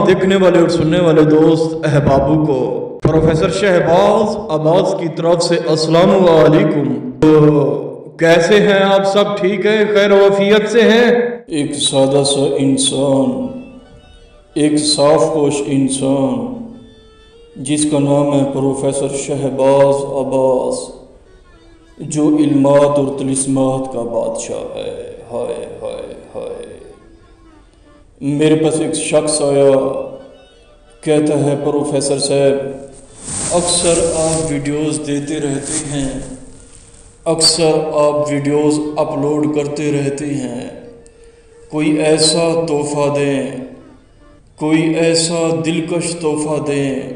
देखने वाले और सुनने वाले दोस्त अहबाबों को प्रोफेसर शहबाज अब्बास की तरफ से अस्सलाम वालेकुम। तो कैसे हैं आप सब? ठीक है, खैर वफियत से हैं? एक सादा सा इंसान, एक साफ पोश इंसान जिसका नाम है प्रोफेसर शहबाज अब्बास, जो इल्मात और तिलिस्मात का बादशाह है। हाय हाय हाय। मेरे पास एक शख्स आया, कहता है प्रोफेसर साहब, अक्सर आप वीडियोस देते रहते हैं, अक्सर आप वीडियोस अपलोड करते रहते हैं, कोई ऐसा तोहफ़ा दें, कोई ऐसा दिलकश तोहफ़ा दें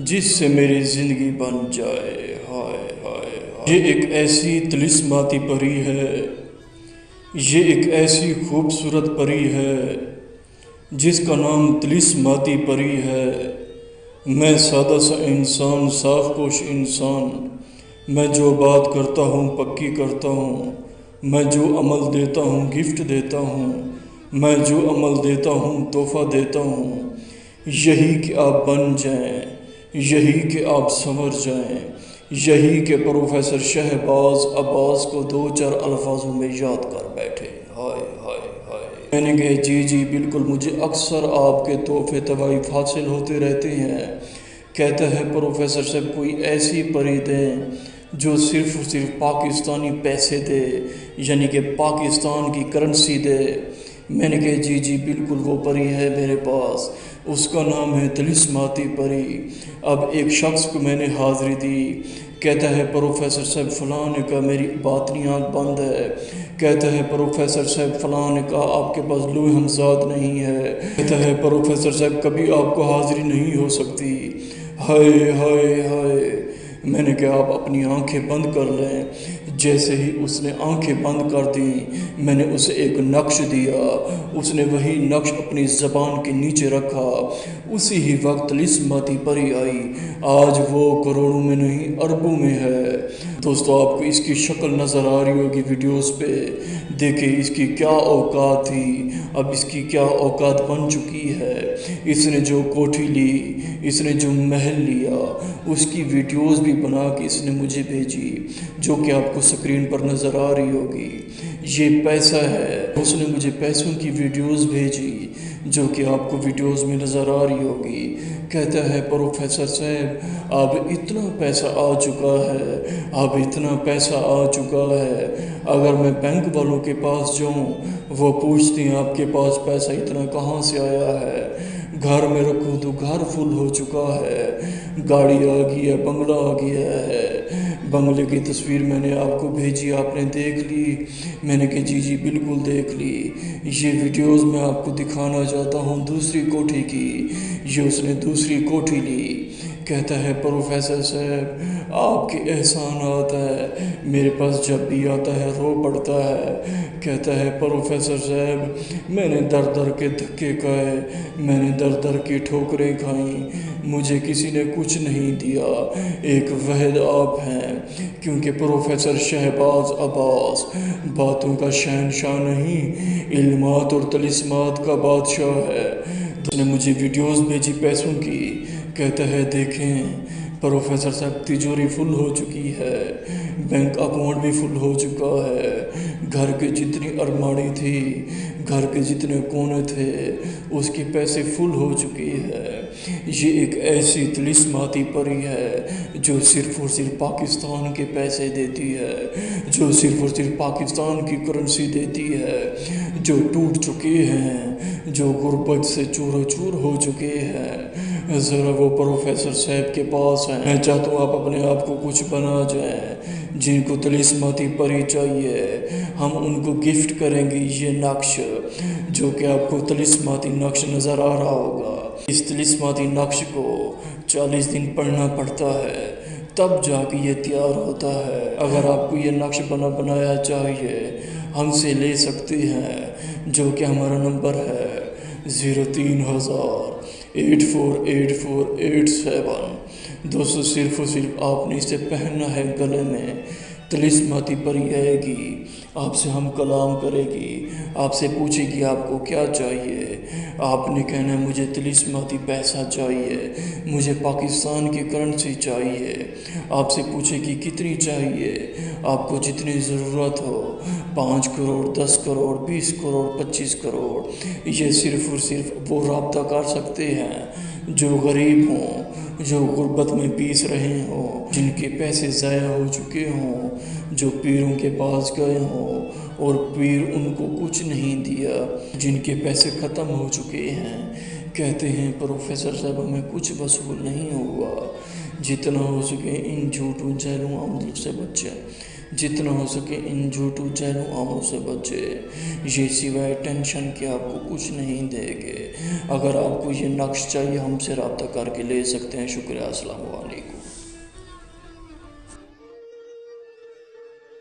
जिससे मेरी ज़िंदगी बन जाए। हाय हाय हाय। ये एक ऐसी तिलिस्माती परी है, ये एक ऐसी खूबसूरत परी है जिसका नाम तिलिस्माती परी है। मैं सादा सा इंसान, साफ पोश इंसान, मैं जो बात करता हूँ पक्की करता हूँ, मैं जो अमल देता हूँ गिफ्ट देता हूँ, मैं जो अमल देता हूँ तोहफ़ा देता हूँ। यही कि आप बन जाएं, यही कि आप संवर जाएं, यही कि प्रोफेसर शहबाज अब्बास को दो चार अल्फाजों में याद कर बैठे। हाय हाय हाय। मैंने कहा जी बिल्कुल, मुझे अक्सर आपके तोहफ़े तवाइफ हासिल होते रहते हैं। कहता है प्रोफेसर साहब, कोई ऐसी परी दें जो सिर्फ़ और सिर्फ पाकिस्तानी पैसे दे, यानी कि पाकिस्तान की करेंसी दे। मैंने कहा जी बिल्कुल, वो परी है मेरे पास, उसका नाम है तिलिस्माती परी। अब एक शख्स को मैंने हाज़िरी दी, कहता है प्रोफेसर साहब फ़लाँ का मेरी बातनी आँख बंद है। कहता है प्रोफेसर साहब फ़लाँ का आपके पास लूह हमजाद नहीं है। कहता है प्रोफेसर साहब कभी आपको हाज़िरी नहीं हो सकती। हाय हाय हाय। मैंने कहा आप अपनी आंखें बंद कर लें। जैसे ही उसने आंखें बंद कर दी, मैंने उसे एक नक्श दिया, उसने वही नक्श अपनी ज़बान के नीचे रखा। उसी ही वक्त तिलिस्माती परी आई। आज वो करोड़ों में नहीं अरबों में है। दोस्तों, आपको इसकी शक्ल नज़र आ रही होगी वीडियोस पे। देखिए इसकी क्या औकात थी, अब इसकी क्या औकात बन चुकी है। इसने जो कोठी ली, इसने जो महल लिया, उसकी वीडियोस भी बना के इसने मुझे भेजी, जो कि आपको स्क्रीन पर नज़र आ रही होगी। ये पैसा है, उसने मुझे पैसों की वीडियोस भेजी जो कि आपको वीडियोस में नज़र आ रही होगी। कहता है प्रोफेसर साहब, अब इतना पैसा आ चुका है, अब इतना पैसा आ चुका है, अगर मैं बैंक वालों के पास जाऊं, वो पूछते हैं आपके पास पैसा इतना कहाँ से आया है। घर में रखूं तो घर फुल हो चुका है, गाड़ी आ गई है, बंगला आ गया है। बंगले की तस्वीर मैंने आपको भेजी, आपने देख ली? मैंने कहा जी बिल्कुल देख ली। ये वीडियोस मैं आपको दिखाना चाहता हूँ दूसरी कोठी की। ये उसने दूसरी कोठी ली। कहता है प्रोफेसर साहब, आपके एहसानात है, मेरे पास जब भी आता है रो पड़ता है। कहता है प्रोफेसर साहब, मैंने दर दर के धक्के खाए, मैंने दर दर की ठोकरें खाई, मुझे किसी ने कुछ नहीं दिया, एक वहद आप हैं। क्योंकि प्रोफेसर शहबाज अब्बास बातों का शहनशाह नहीं, इल्मात और तिलिस्मात का बादशाह है। उसने मुझे वीडियोस भेजी पैसों की। कहता है देखें प्रोफेसर साहब, तिजोरी फुल हो चुकी है, बैंक अकाउंट भी फुल हो चुका है, घर के जितनी अलमारी थी, घर के जितने कोने थे, उसके पैसे फुल हो चुकी है। ये एक ऐसी तिलिस्माती परी है जो सिर्फ़ और सिर्फ पाकिस्तान के पैसे देती है, जो सिर्फ़ और सिर्फ पाकिस्तान की करेंसी देती है, जो टूट चुके हैं, जो गुर्बत से चूर चूर हो चुके हैं। ज़रा वो प्रोफेसर साहब के पास हैं। मैं चाहता हूँ आप अपने आप को कुछ बना जाएं। जिनको तिलिस्माती परी चाहिए, हम उनको गिफ्ट करेंगे ये नक्श, जो कि आपको तिलिस्माती नक्श नज़र आ रहा होगा। इस तिलिस्माती नक्श को 40 दिन पढ़ना पड़ता है, तब जाके ये तैयार होता है। अगर आपको ये नक्श बनाया चाहिए, हमसे ले सकते हैं, जो कि हमारा नंबर है 03,000 848487। दोस्तों, सिर्फ़ और सिर्फ आपने इसे पहनना है गले में, तिलिस्माती परी आएगी, आपसे हम कलाम करेगी, आपसे पूछेगी आपको क्या चाहिए। आपने कहना है मुझे तिलिस्माती पैसा चाहिए, मुझे पाकिस्तान की करेंसी चाहिए। आपसे पूछेगी कितनी चाहिए, आपको जितनी ज़रूरत हो, 5 करोड़, 10 करोड़, 20 करोड़, 25 करोड़। ये सिर्फ़ और सिर्फ वो रब्ता कर सकते हैं जो गरीब हों, जो गुर्बत में पीस रहे हों, जिनके पैसे ज़ाया हो चुके हों, जो पीरों के पास गए हों और पीर उनको कुछ नहीं दिया, जिनके पैसे ख़त्म हो चुके हैं। कहते हैं प्रोफेसर साहब हमें कुछ वसूल नहीं हुआ। जितना हो सके इन झूठों जहलों आमलों से बचे, जितना हो सके इन झूठों जहलों आमों से बचे। ये सिवाय टेंशन के आपको कुछ नहीं देंगे। अगर आपको ये नक्श चाहिए हमसे रब्ता करके ले सकते हैं। शुक्रिया। अस्सलाम वालेकुम।